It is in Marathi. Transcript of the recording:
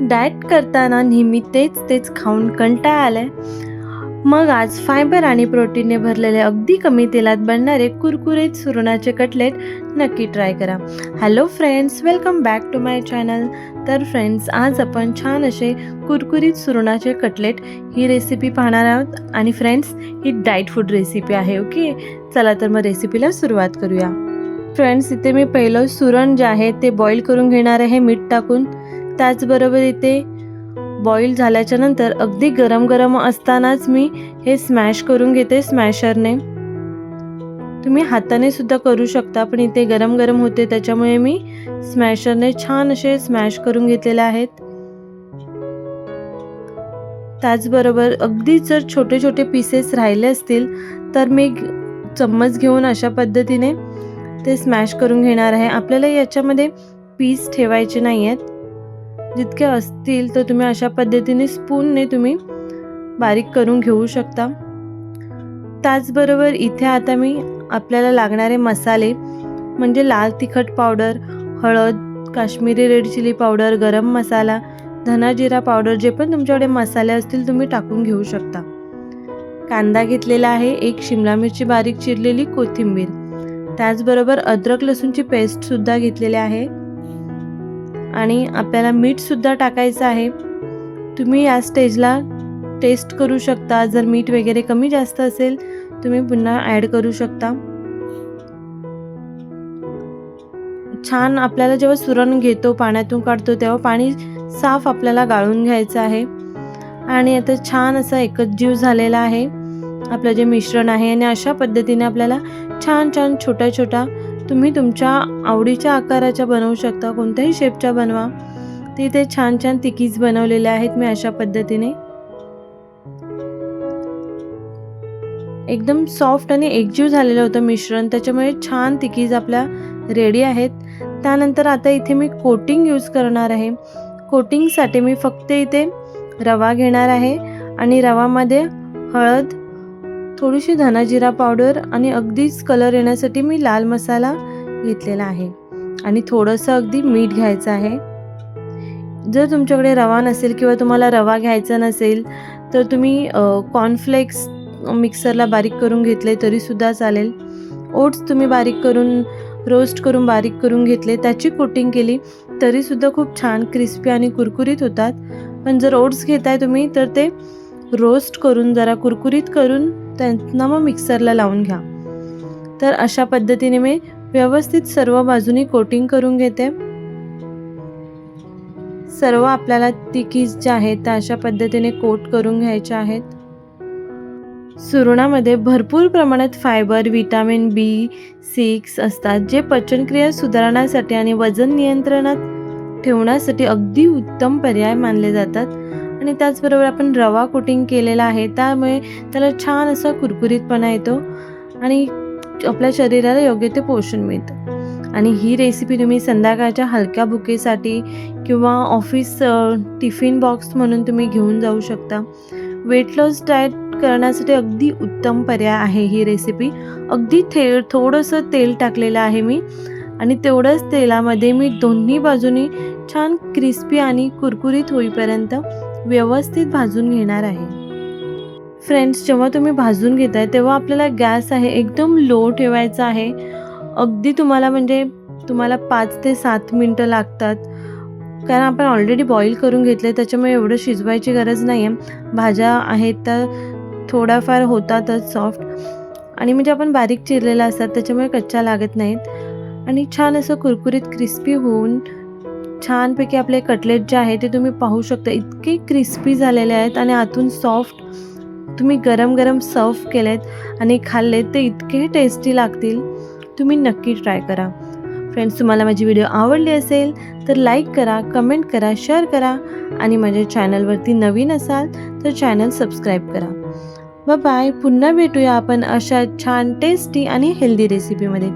डाएट करताना नेहमी तेच तेच खाऊन कंटाळा आलाय? मग आज फायबर आणि प्रोटीनने भरलेले अगदी कमी तेलात बनणारे कुरकुरीत सुरणाचे कटलेट नक्की ट्राय करा. Hello friends, welcome back to my channel. तर फ्रेंड्स, आज आपण छान असे कुरकुरीत सुरणाचे कटलेट ही रेसिपी पाहणार आहोत. आणि फ्रेंड्स, ही डाएट फूड रेसिपी आहे. ओके, चला तर मग रेसिपीला सुरुवात करूया. फ्रेंड्स, इथे मी पहिलं सुरण जे आहे ते बॉईल करून घेणार आहे मीठ टाकून. त्याचबरोबर इथे बॉईल झाल्याच्या नंतर अगदी गरम गरम असतानाच मी हे स्मॅश करून घेते स्मॅशरने. तुम्ही हाताने सुद्धा करू शकता, पण इथे गरम गरम होते त्याच्यामुळे मी स्मॅशरने छान असे स्मॅश करून घेतलेले आहेत. त्याचबरोबर अगदी जर छोटे छोटे पीसेस राहिले असतील तर मी चम्मच घेऊन अशा पद्धतीने ते स्मॅश करून घेणार आहे. आपल्याला याच्यामध्ये पीस ठेवायचे नाही आहेत. जितके असतील तर तुम्ही अशा पद्धतीने स्पूनने तुम्ही बारीक करून घेऊ शकता. त्याचबरोबर इथे आता मी आपल्याला लागणारे मसाले म्हणजे लाल तिखट पावडर, हळद, काश्मीरी रेड चिली पावडर, गरम मसाला, धना जिरा पावडर, जे पण तुमच्याकडे मसाले असतील तुम्ही टाकून घेऊ शकता. कांदा घेतलेला आहे, एक शिमला मिरची बारीक चिरलेली, कोथिंबीर, त्याचबरोबर अद्रक लसूणची पेस्ट सुद्धा घेतलेली आहे. आणि आपल्याला मीठ सुद्धा टाकायचं आहे. तुम्ही या स्टेजला टेस्ट करू शकता. जर मीठ वगैरे कमी जास्त असेल तुम्ही पुन्हा ॲड करू शकता. छान आपल्याला जेव्हा सुरण घेतो पाण्यातून काढतो तेव्हा पाणी साफ आपल्याला गाळून घ्यायचं आहे. आणि आता छान असा एकच जीव झालेला आहे आपलं जे मिश्रण आहे. आणि अशा पद्धतीने आपल्याला छान छान छोट्या छोट्या तुम्ही तुमच्या आवडीच्या आकाराच्या बनवू शकता, कोणत्याही शेपच्या बनवा. तिथे छान छान तिकीज बनवलेल्या आहेत मी अशा पद्धतीने. एकदम सॉफ्ट आणि एकजीव झालेलं होतं मिश्रण, त्याच्यामुळे छान तिकीज आपल्या रेडी आहेत. त्यानंतर आता इथे मी कोटिंग यूज करणार आहे. कोटिंगसाठी मी फक्त इथे रवा घेणार आहे आणि रवामध्ये हळद, थोडीशी धना जिरा पावडर आणि अगदीच कलर येण्यासाठी मी लाल मसाला घेतलेला आहे. आणि थोडंसं अगदी मीठ घ्यायचं आहे. जर तुमच्याकडे रवा नसेल किंवा तुम्हाला रवा घ्यायचा नसेल तर तुम्ही कॉर्नफ्लेक्स मिक्सरला बारीक करून घेतले तरीसुद्धा चालेल. ओट्स तुम्ही बारीक करून रोस्ट करून बारीक करून घेतले, त्याची कोटिंग केली तरीसुद्धा खूप छान क्रिस्पी आणि कुरकुरीत होतात. पण जर ओट्स घेताय तुम्ही तर ते रोस्ट करून जरा कुरकुरीत करून त्यांना मग मिक्सरला लावून घ्या. तर अशा पद्धतीने मी व्यवस्थित सर्व बाजूनी कोटिंग करून घेते. सर्व आपल्याला तिकीज ज्या आहेत त्या अशा पद्धतीने कोट करून घ्यायच्या आहेत. सुरणामध्ये भरपूर प्रमाणात फायबर, विटॅमिन B6 असतात, जे पचनक्रिया सुधारण्यासाठी आणि वजन नियंत्रणात ठेवण्यासाठी अगदी उत्तम पर्याय मानले जातात. आणि त्याचबरोबर आपण रवा कोटिंग केलेला आहे त्यामुळे त्याला छान असा कुरकुरीतपणा येतो आणि आपल्या शरीराला योग्य ते पोषण मिळतं. आणि ही रेसिपी तुम्ही संध्याकाळच्या हलक्या भुकेसाठी किंवा ऑफिस टिफिन बॉक्स म्हणून तुम्ही घेऊन जाऊ शकता. वेट लॉस डाएट करण्यासाठी अगदी उत्तम पर्याय आहे ही रेसिपी. अगदी थोडंसं तेल टाकलेलं आहे मी आणि तेवढंच तेलामध्ये मी दोन्ही बाजूनी छान क्रिस्पी आणि कुरकुरीत होईपर्यंत व्यवस्थित भाजून घेणार आहे. फ्रेंड्स, जेव्हा तुम्ही भाजून घेताय तेव्हा आपल्याला गॅस आहे एकदम लो ठेवायचा आहे. अगदी तुम्हाला 5 ते 7 मिनटं लागतात, कारण आपण ऑलरेडी बॉईल करून घेतले त्याच्यामुळे एवढं शिजवायची गरज नाही आहे. भाज्या आहेत त्या थोड्याफार होतातच सॉफ्ट आणि म्हणजे आपण बारीक चिरलेल्या असतात त्याच्यामुळे कच्च्या लागत नाहीत. आणि छान असं कुरकुरीत क्रिस्पी होऊन छानपैकी आपले कटलेट जे आहे ते तुम्ही पाहू शकता इतके क्रिस्पी झालेले आहेत आणि आतून सॉफ्ट. तुम्ही गरम गरम सर्व केलेत आणि खाल्लेत ते इतके टेस्टी लागतील. तुम्ही नक्की ट्राय करा. फ्रेंड्स, तुम्हाला माझी व्हिडिओ आवडली असेल तर लाईक करा, कमेंट करा, शेअर करा आणि माझ्या चॅनलवरती नवीन असाल तर चॅनल सबस्क्राईब करा. बाय. पुन्हा भेटूया आपण अशा छान टेस्टी आणि हेल्दी रेसिपीमध्ये.